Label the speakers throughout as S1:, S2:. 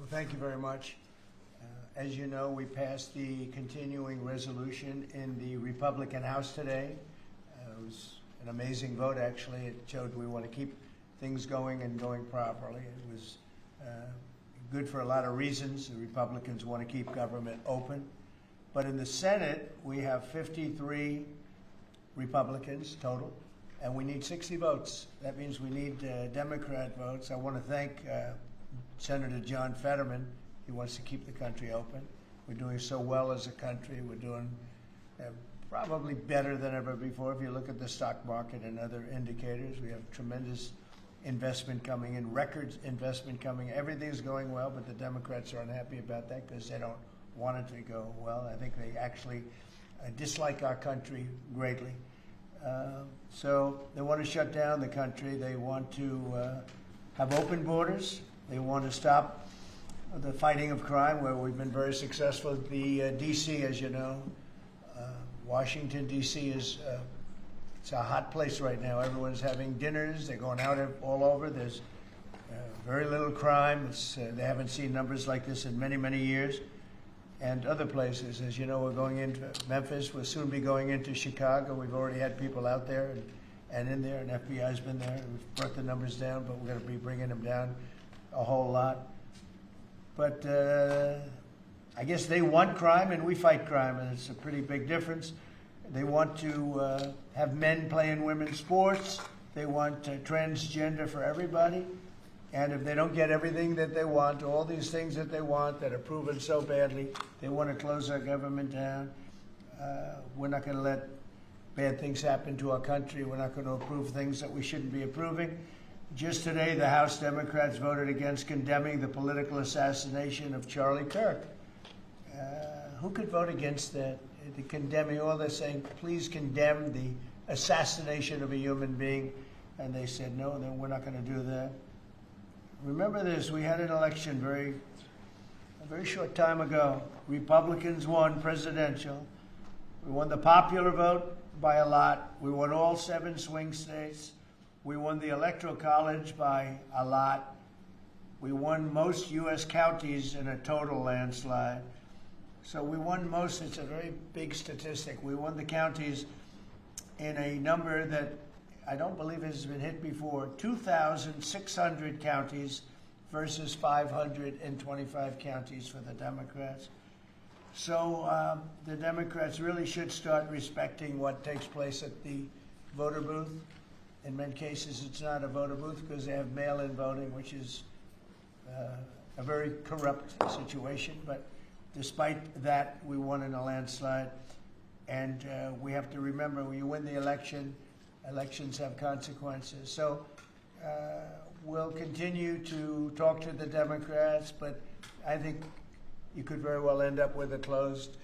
S1: Well, thank you very much. As you know, we passed the continuing resolution in the Republican House today. It was an amazing vote, actually. It showed we want to keep things going and going properly. It was good for a lot of reasons. The Republicans want to keep government open. But in the Senate, we have 53 Republicans total, and we need 60 votes. That means we need Democrat votes. I want to thank Senator John Fetterman. He wants to keep the country open. We're doing so well as a country. We're doing probably better than ever before. If you look at the stock market and other indicators, we have tremendous investment coming in, record investment coming. Everything's going well, but the Democrats are unhappy about that because they don't want it to go well. I think they actually dislike our country greatly. So they want to shut down the country. They want to have open borders. They want to stop the fighting of crime, where we've been very successful. The D.C., as you know, Washington, D.C. is it's a hot place right now. Everyone's having dinners. They're going out all over. There's very little crime. They haven't seen numbers like this in many, many years. And other places, as you know, we're going into Memphis. We'll soon be going into Chicago. We've already had people out there and in there, and FBI's been there. We've brought the numbers down, but we're going to be bringing them down a whole lot. But I guess they want crime and we fight crime, and it's a pretty big difference. They want to have men playing women's sports. They want transgender for everybody. And if they don't get everything that they want, all these things that they want that are proven so badly, they want to close our government down. We're not going to let bad things happen to our country. We're not going to approve things that we shouldn't be approving. Just today, the House Democrats voted against condemning the political assassination of Charlie Kirk. Who could vote against that? The condemning, all they're saying, please condemn the assassination of a human being. And they said, no, then we're not going to do that. Remember this, we had an election a very short time ago. Republicans won presidential. We won the popular vote by a lot. We won all 7 swing states. We won the Electoral College by a lot. We won most U.S. counties in a total landslide. So we won most. It's a very big statistic. We won the counties in a number that I don't believe has been hit before. 2,600 counties versus 525 counties for the Democrats. So the Democrats really should start respecting what takes place at the voter booth. In many cases, it's not a voter booth because they have mail-in voting, which is a very corrupt situation. But despite that, we won in a landslide. And we have to remember, when you win the election, elections have consequences. So we'll continue to talk to the Democrats, but I think you could very well end up with a closed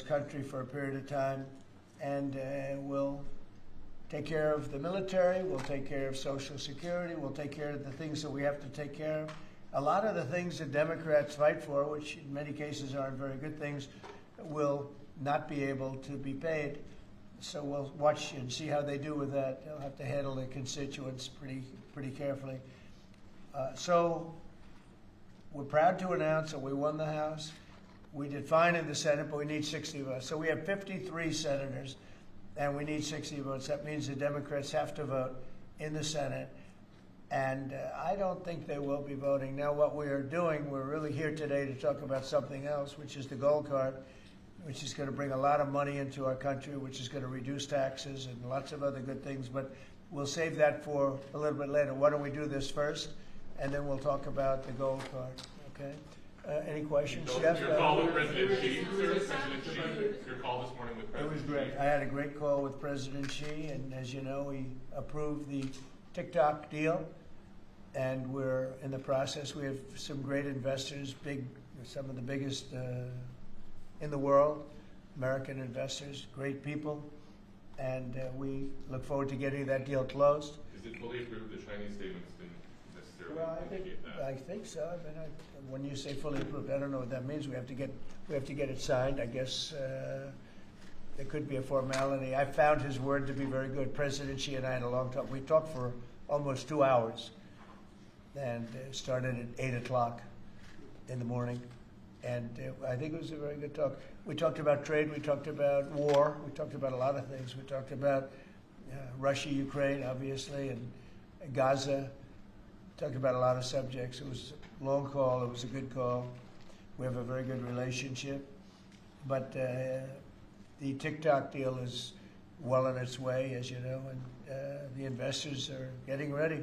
S1: country for a period of time. And we'll take care of the military, we'll take care of Social Security, we'll take care of the things that we have to take care of. A lot of the things that Democrats fight for, which in many cases aren't very good things, will not be able to be paid. So we'll watch and see how they do with that. They'll have to handle their constituents pretty carefully. So we're proud to announce that we won the House. We did fine in the Senate, but we need 60 votes. So we have 53 senators, and we need 60 votes. That means the Democrats have to vote in the Senate. And I don't think they will be voting. Now, what we are doing, we're really here today to talk about something else, which is the gold card, which is going to bring a lot of money into our country, which is going to reduce taxes and lots of other good things. But we'll save that for a little bit later. Why don't we do this first, and then we'll talk about the gold card, okay? Any questions, Jeff?
S2: Your call with President Xi, sir. President Xi, your call this morning with President Xi.
S1: It was great. I had a great call with President Xi, and as you know, he approved the TikTok deal, and we're in the process. We have some great investors, some of the biggest in the world, American investors, great people, and we look forward to getting that deal closed.
S2: Is it fully approved? The Chinese statements didn't necessarily
S1: Well,
S2: indicate that.
S1: I think so. I mean, when you say fully approved, I don't know what that means. We have to get it signed. I guess there could be a formality. I found his word to be very good. President Xi and I had a long talk. We talked for almost 2 hours, and started at 8 o'clock. in the morning, and I think it was a very good talk. We talked about trade, we talked about war, we talked about a lot of things. We talked about Russia, Ukraine, obviously, and Gaza. Talked about a lot of subjects. It was a long call. It was a good call. We have a very good relationship. But the TikTok deal is well on its way, as you know, and the investors are getting ready.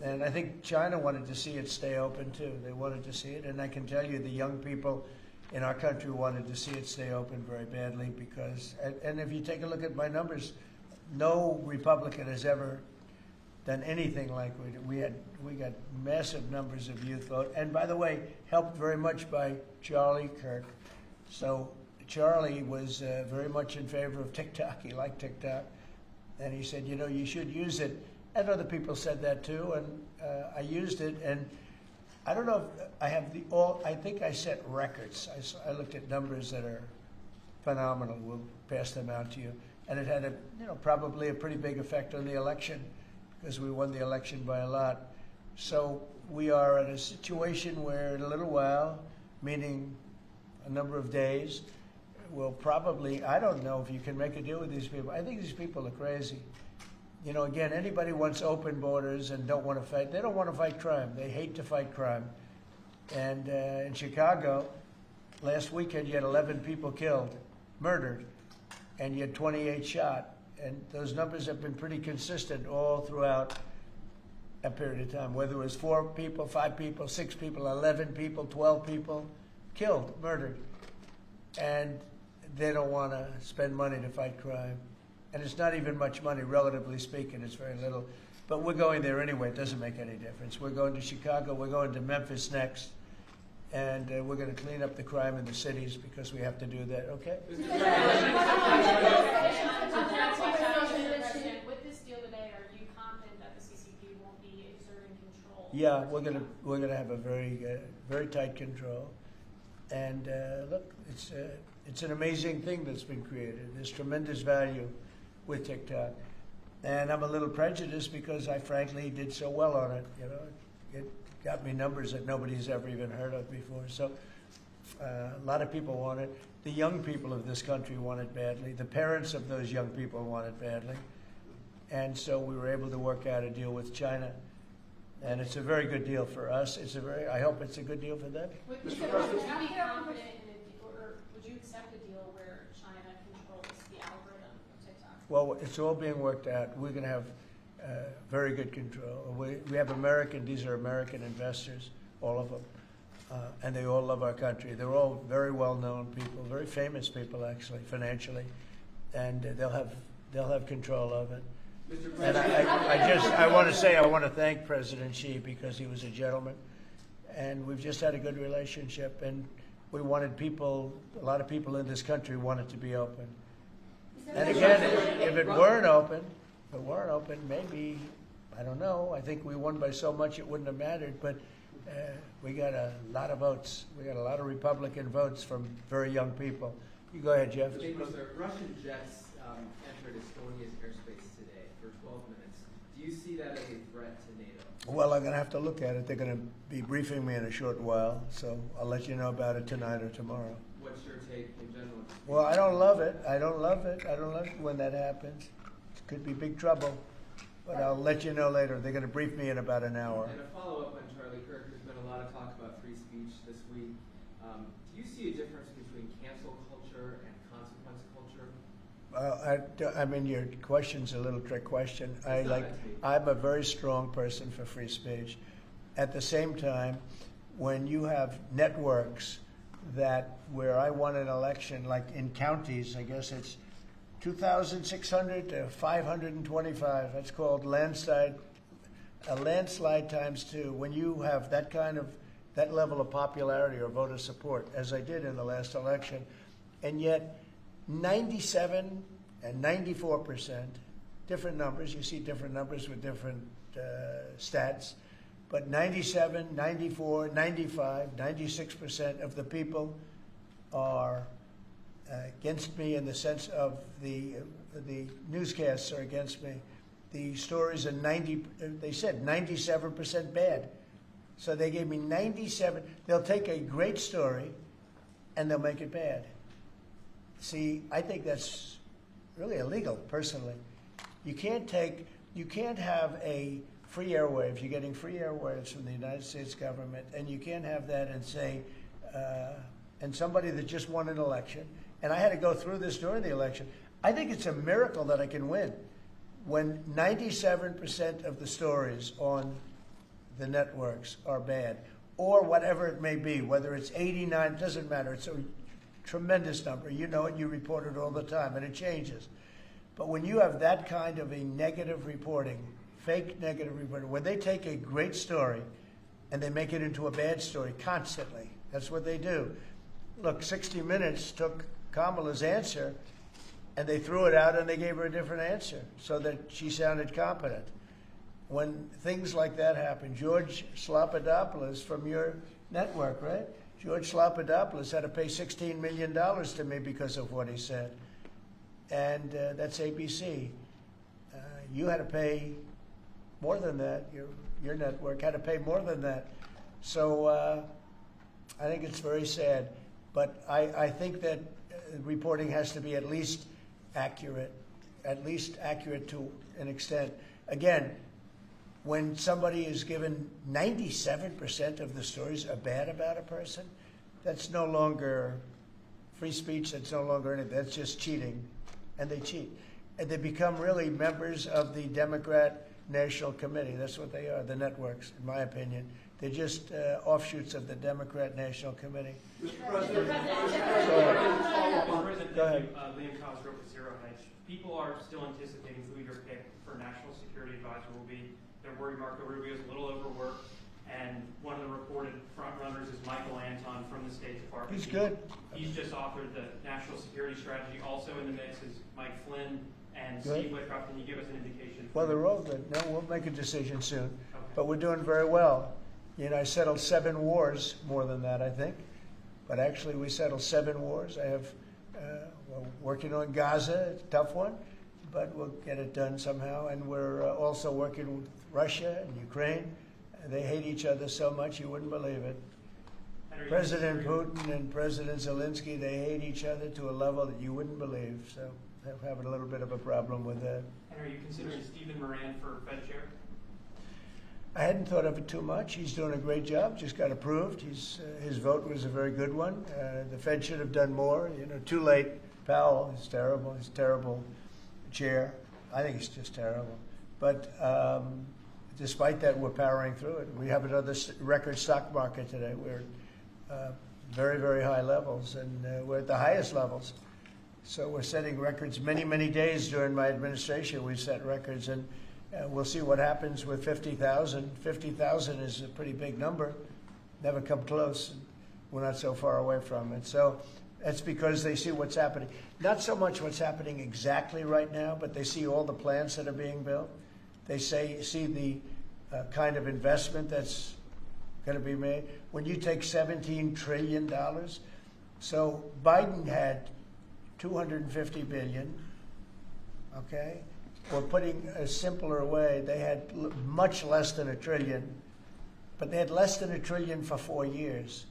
S1: And I think China wanted to see it stay open, too. They wanted to see it. And I can tell you the young people in our country wanted to see it stay open very badly because, and if you take a look at my numbers, no Republican has ever done anything like we did. We got massive numbers of youth vote. And by the way, helped very much by Charlie Kirk. So Charlie was very much in favor of TikTok. He liked TikTok. And he said, you know, you should use it. And other people said that too. And I used it. And I don't know if I have I think I set records. I looked at numbers that are phenomenal. We'll pass them out to you. And it had probably a pretty big effect on the election because we won the election by a lot. So we are at a situation where in a little while, meaning a number of days, we'll probably, I don't know if you can make a deal with these people. I think these people are crazy. You know, again, anybody wants open borders and don't want to fight. They don't want to fight crime. They hate to fight crime. And in Chicago, last weekend, you had 11 people killed, murdered, and you had 28 shot. And those numbers have been pretty consistent all throughout a period of time, whether it was 4 people, 5 people, 6 people, 11 people, 12 people killed, murdered. And they don't want to spend money to fight crime. And it's not even much money, relatively speaking. It's very little. But we're going there anyway. It doesn't make any difference. We're going to Chicago. We're going to Memphis next. And we're going to clean up the crime in the cities because we have to do that, okay?
S3: With this deal today, are you confident that the CCP won't be exerting control?
S1: Yeah, we're gonna have a very tight control. And look, it's an amazing thing that's been created. There's tremendous value with TikTok. And I'm a little prejudiced because I frankly did so well on it. You know, it got me numbers that nobody's ever even heard of before. So a lot of people want it. The young people of this country want it badly. The parents of those young people want it badly. And so we were able to work out a deal with China. And it's a very good deal for us. I hope it's a good deal for them.
S3: Would you be confident in a deal, or would you accept a deal where China controls the algorithm of TikTok?
S1: Well, it's all being worked out. We're going to have very good control. We have these are American investors, all of them, and they all love our country. They're all very well-known people, very famous people, actually, financially, and they'll have control of it. And I want to thank President Xi because he was a gentleman, and we've just had a good relationship, and we wanted a lot of people in this country wanted to be open. And again, if it weren't open, maybe, I don't know, I think we won by so much it wouldn't have mattered, but we got a lot of votes. We got a lot of Republican votes from very young people. You go ahead, Jeff.
S4: Thank you, sir. Russian jets entered Estonia's airspace today for 12 minutes. Do you see that as a threat to NATO?
S1: Well, I'm going to have to look at it. They're going to be briefing me in a short while, so I'll let you know about it tonight or tomorrow.
S4: What's your take in general?
S1: Well, I don't love it. I don't love it when that happens. It could be big trouble, but I'll let you know later. They're going to brief me in about an hour.
S4: And a follow-up on Charlie Kirk. There's been a lot of talk about free speech this week. Do you see a difference between cancel culture and consequence culture?
S1: I mean, your question's a little trick question. I'm a very strong person for free speech. At the same time, when you have networks where I won an election, like in counties, I guess it's 2,600 to 525. That's called a landslide times 2. When you have that level of popularity or voter support, as I did in the last election, and yet 97 and 94%, different numbers. You see different numbers with different stats. But 97, 94, 95, 96% of the people are against me in the sense of the newscasts are against me. The stories are they said 97% bad. So they gave me 97. They'll take a great story and they'll make it bad. See, I think that's really illegal, personally. You can't have a free airwaves. You're getting free airwaves from the United States government, and you can't have that and say, and somebody that just won an election, and I had to go through this during the election. I think it's a miracle that I can win when 97% of the stories on the networks are bad, or whatever it may be, whether it's 89, it doesn't matter. It's a tremendous number. You know it, you report it all the time, and it changes. But when you have that kind of a negative reporting, fake negative reporting, when they take a great story and they make it into a bad story constantly, that's what they do. Look, 60 Minutes took Kamala's answer and they threw it out and they gave her a different answer so that she sounded competent. When things like that happen, George Slopadopoulos from your network, right? George Slopadopoulos had to pay $16 million to me because of what he said. And that's ABC. You had to pay more than that. Your network had to pay more than that. So I think it's very sad. But I think that reporting has to be at least accurate to an extent. Again, when somebody is given 97% of the stories are bad about a person, that's no longer free speech, that's no longer anything, that's just cheating. And they cheat. And they become really members of the Democrat National Committee. That's what they are, the networks, in my opinion. They're just offshoots of the Democrat National Committee.
S5: Mr. President,
S1: Go ahead.
S6: Liam Cosgrove with Zero Hedge. People are still anticipating who your pick for National Security Advisor will be. They're worried Marco Rubio is a little overworked, and one of the reported frontrunners is Michael Anton from the State Department.
S1: He's good.
S6: He's just authored the National Security Strategy. Also in the mix is Mike Flynn and
S1: Good.
S6: Steve Witkoff. Can you give us an indication?
S1: Well, they're all good. No, we'll make a decision soon.
S6: Okay.
S1: But we're doing very well. You know, I settled 7 wars, more than that, I think. But actually, we settled 7 wars. I have, we're working on Gaza, it's a tough one, but we'll get it done somehow. And we're also working with Russia and Ukraine. They hate each other so much, you wouldn't believe it. President Putin and President Zelensky, they hate each other to a level that you wouldn't believe. So I'm having a little bit of a problem with that.
S6: And are you considering Stephen Moran for Fed chair?
S1: I hadn't thought of it too much. He's doing a great job. Just got approved. His vote was a very good one. The Fed should have done more. You know, too late. Powell is terrible. He's a terrible chair. I think he's just terrible. But despite that, we're powering through it. We have another record stock market today. We're very, very high levels, and we're at the highest levels. So we're setting records. Many, many days during my administration, we've set records, and we'll see what happens with 50,000. 50,000 is a pretty big number. Never come close. We're not so far away from it. So that's because they see what's happening. Not so much what's happening exactly right now, but they see all the plants that are being built. They see the kind of investment that's going to be made. When you take $17 trillion, so Biden had $250 billion, okay? Or putting a simpler way, they had much less than $1 trillion, but they had less than $1 trillion for 4 years.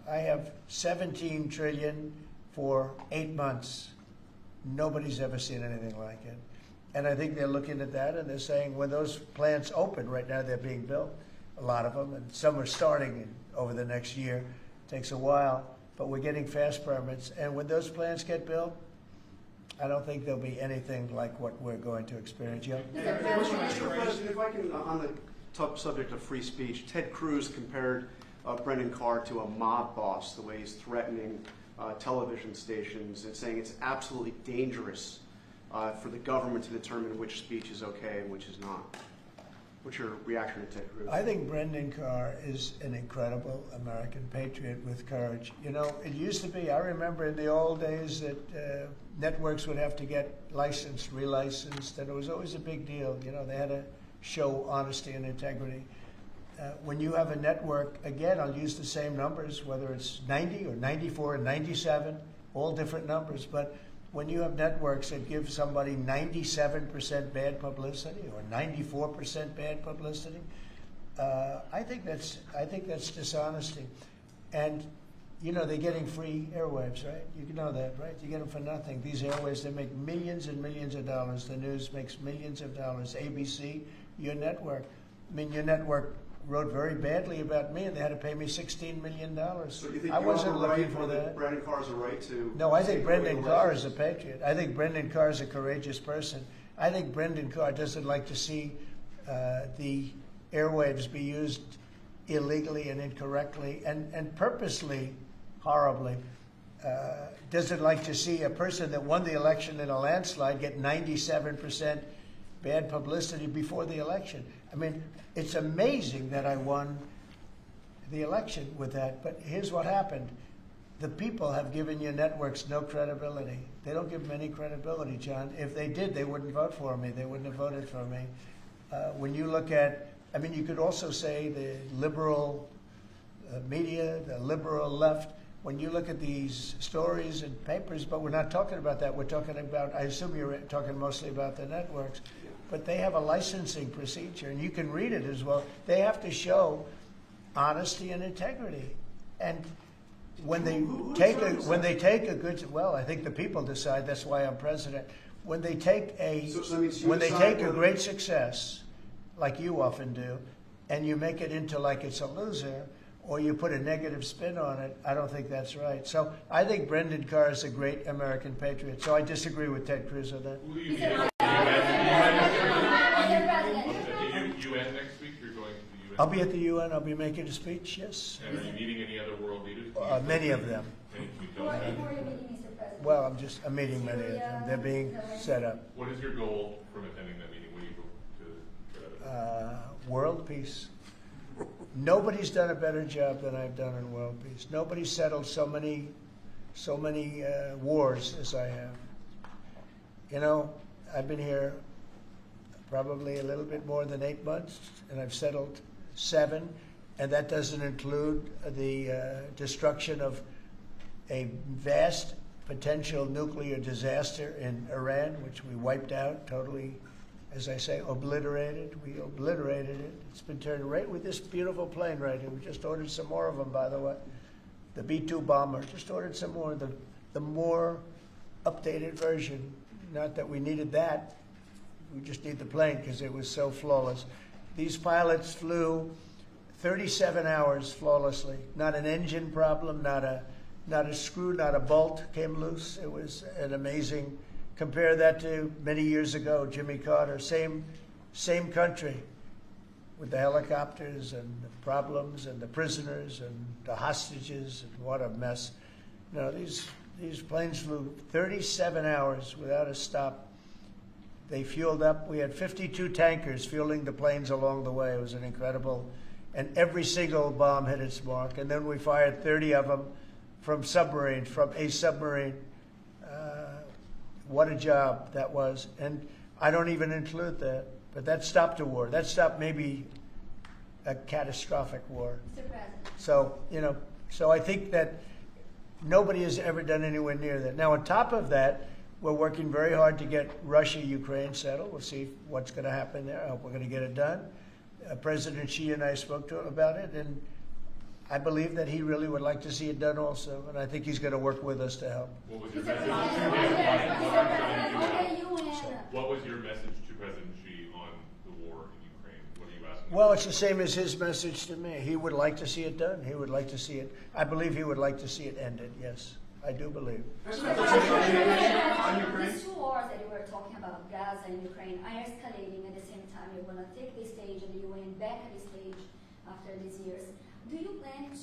S1: I have $17 trillion for 8 months. Nobody's ever seen anything like it. And I think they're looking at that and they're saying when those plants open, right now they're being built, a lot of them, and some are starting over the next year. It takes a while, but we're getting fast permits. And when those plants get built, I don't think there'll be anything like what we're going to experience. Yeah.
S5: Mr. President, if I can, on the top subject of free speech, Ted Cruz compared Brendan Carr to a mob boss, the way he's threatening television stations and saying it's absolutely dangerous for the government to determine which speech is okay and which is not. What's your reaction to Ted Cruz?
S1: I think Brendan Carr is an incredible American patriot with courage. You know, it used to be, I remember in the old days that networks would have to get licensed, relicensed, and it was always a big deal. You know, they had to show honesty and integrity. When you have a network, again, I'll use the same numbers, whether it's 90 or 94 or 97, all different numbers, but when you have networks that give somebody 97% bad publicity or 94% bad publicity, I think that's dishonesty. And you know, they're getting free airwaves, right? You know that, right? You get them for nothing. These airwaves, they make millions and millions of dollars. The news makes millions of dollars. ABC, your network. I mean, your network wrote very badly about me, and they had to pay me $16 million.
S5: So do you think
S1: I wasn't looking for
S5: that
S1: that.
S5: Brendan Carr's a right to...
S1: No, I think Brendan Carr is a patriot. I think Brendan Carr is a courageous person. I think Brendan Carr doesn't like to see the airwaves be used illegally and incorrectly and purposely horribly. Doesn't like to see a person that won the election in a landslide get 97% bad publicity before the election. I mean, it's amazing that I won the election with that, but here's what happened. The people have given your networks no credibility. They don't give them any credibility, John. If they did, they wouldn't vote for me. They wouldn't have voted for me. When you look at, I mean, you could also say the liberal media, the liberal left, when you look at these stories and papers, but we're not talking about that. We're talking about, I assume you're talking mostly about the networks, but they have a licensing procedure, and you can read it as well. They have to show honesty and integrity. And when they take a good, well, I think the people decide. That's why I'm president. When they take a great success, like you often do, and you make it into like it's a loser, or you put a negative spin on it, I don't think that's right. So I think Brendan Carr is a great American patriot. So I disagree with Ted Cruz on that.
S2: Will you be at the UN next week? You're going to the UN?
S1: I'll be at the UN. I'll be making a speech, yes.
S2: And are you meeting any other world leaders?
S1: Many of them.
S2: Can you tell us that?
S1: Well, I'm meeting many of them. They're being set up.
S2: What is your goal from attending that meeting? What do you hope to get out of it?
S1: World peace. Nobody's done a better job than I've done in world peace. Nobody's settled so many wars as I have. You know, I've been here probably a little bit more than 8 months, and I've settled 7, and that doesn't include the destruction of a vast potential nuclear disaster in Iran, which we wiped out totally. As I say, obliterated. We obliterated it. It's been turned right with this beautiful plane right here. We just ordered some more of them, by the way. The B-2 bomber. Just ordered some more. The more updated version. Not that we needed that. We just need the plane because it was so flawless. These pilots flew 37 hours flawlessly. Not an engine problem. Not a screw. Not a bolt came loose. It was an amazing. Compare that to many years ago, Jimmy Carter, same country, with the helicopters and the problems and the prisoners and the hostages, and what a mess. You know, these planes flew 37 hours without a stop. They fueled up. We had 52 tankers fueling the planes along the way. It was an incredible, and every single bomb hit its mark. And then we fired 30 of them from a submarine. What a job that was. And I don't even include that. But that stopped a war. That stopped maybe a catastrophic war. So, you know, so I think that nobody has ever done anywhere near that. Now, on top of that, we're working very hard to get Russia-Ukraine settled. We'll see what's going to happen there. I hope we're going to get it done. President Xi and I spoke to him about it, and I believe that he really would like to see it done also, and I think he's going to work with us to help.
S2: What was your message to President Xi on the war in Ukraine? What are you asking?
S1: Well, it's the same as his message to me. He would like to see it done. He would like to see it. I believe he would like to see it ended. Yes, I do believe.
S7: These 2 wars that you were talking about, Gaza and Ukraine, are escalating at the same time. You're going to take the stage and the UN back at the stage after these years. Do you plan to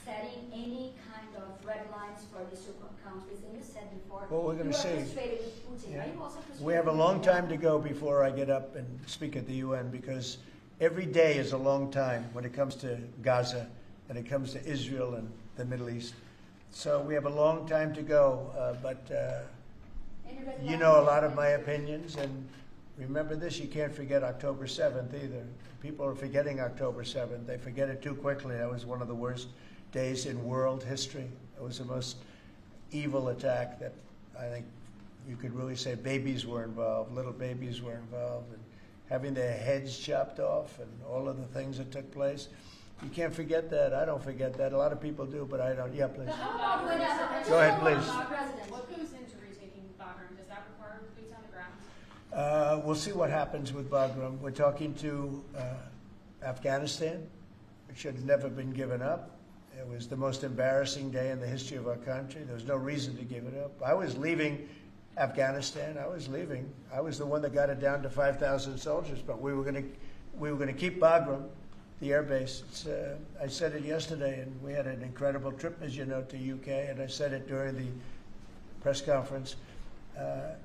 S7: setting any kind of red lines for these 2 countries? And you said before,
S1: well, we're going to see.
S7: Frustrated with Putin.
S1: Yeah.
S7: Are you also frustrated?
S1: We have a long time to go before I get up and speak at the UN, because every day is a long time when it comes to Gaza and it comes to Israel and the Middle East. So we have a long time to go, but you know a lot of my opinions, and remember this, you can't forget October 7th either. People are forgetting October 7th. They forget it too quickly. That was one of the worst days in world history. It was the most evil attack that I think you could really say babies were involved, little babies were involved, and having their heads chopped off and all of the things that took place. You can't forget that. I don't forget that. A lot of people do, but I don't. Yeah, please.
S7: But how about when
S1: Go ahead, please.
S7: President?
S3: What goes into retaking Bagram? Does that require boots on the ground?
S1: We'll see what happens with Bagram. We're talking to Afghanistan, which should have never been given up. It was the most embarrassing day in the history of our country. There was no reason to give it up. I was leaving Afghanistan. I was leaving. I was the one that got it down to 5,000 soldiers, but we were going to keep Bagram, the air base. I said it yesterday, and we had an incredible trip, as you know, to UK, and I said it during the press conference.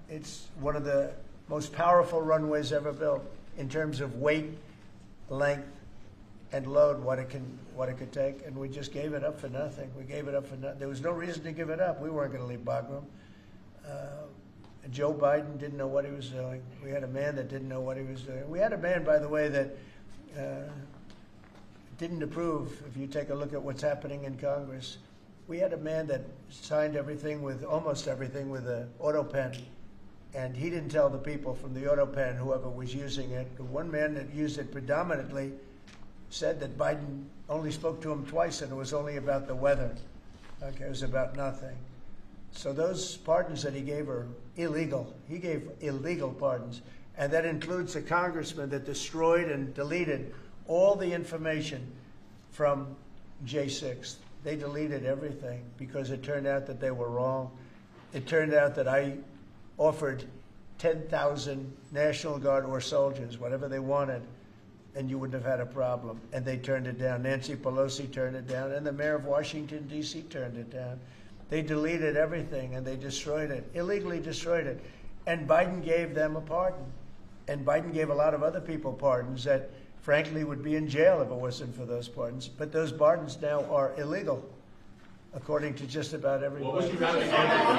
S1: It's one of the most powerful runways ever built in terms of weight, length, and load, what it could take, and we just gave it up for nothing. We gave it up for nothing. There was no reason to give it up. We weren't going to leave Bagram. Joe Biden didn't know what he was doing. We had a man that didn't know what he was doing. We had a man, by the way, that didn't approve. If you take a look at what's happening in Congress, we had a man that signed everything with, almost everything with an auto pen, and he didn't tell the people from the auto pen, whoever was using it. The one man that used it predominantly said that Biden only spoke to him twice, and it was only about the weather. Okay, it was about nothing. So those pardons that he gave are illegal. He gave illegal pardons, and that includes the congressman that destroyed and deleted all the information from J6. They deleted everything because it turned out that they were wrong. It turned out that I offered 10,000 National Guard or soldiers, whatever they wanted, and you wouldn't have had a problem. And they turned it down. Nancy Pelosi turned it down, and the mayor of Washington, D.C. turned it down. They deleted everything, and they destroyed it, illegally destroyed it. And Biden gave them a pardon. And Biden gave a lot of other people pardons that, frankly, would be in jail if it wasn't for those pardons. But those pardons now are illegal, according to just about everybody.
S2: What was your